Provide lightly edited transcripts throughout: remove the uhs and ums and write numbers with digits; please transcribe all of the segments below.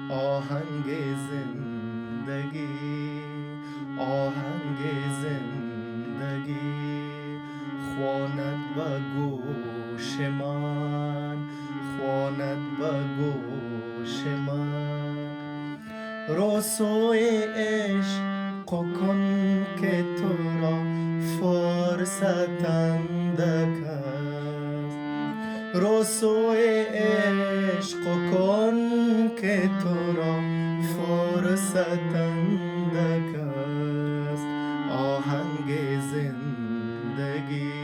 آهنگ زندگی، آهنگ زندگی خواند به گوش من، خواند به گوش من. رو سوی عشق کن که تو را فرصت اندک است. رو سوی عشق کن که تو را فرصت اندک است. آهنگ زندگی.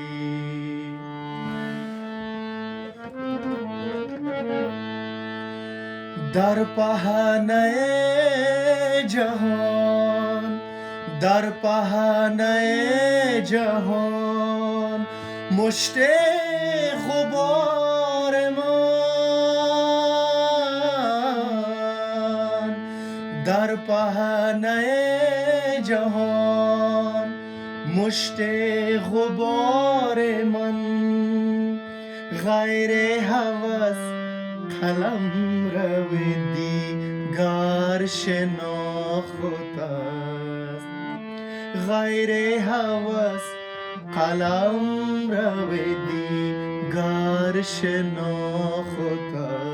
در پهنه جهان، در پهنه جهان مشت غبار من، در پهنه جهان مشت غبار من. غیر هوس قلم رو دیگر شناخت است. غیر هوس قلم رو دیگر شناخت است.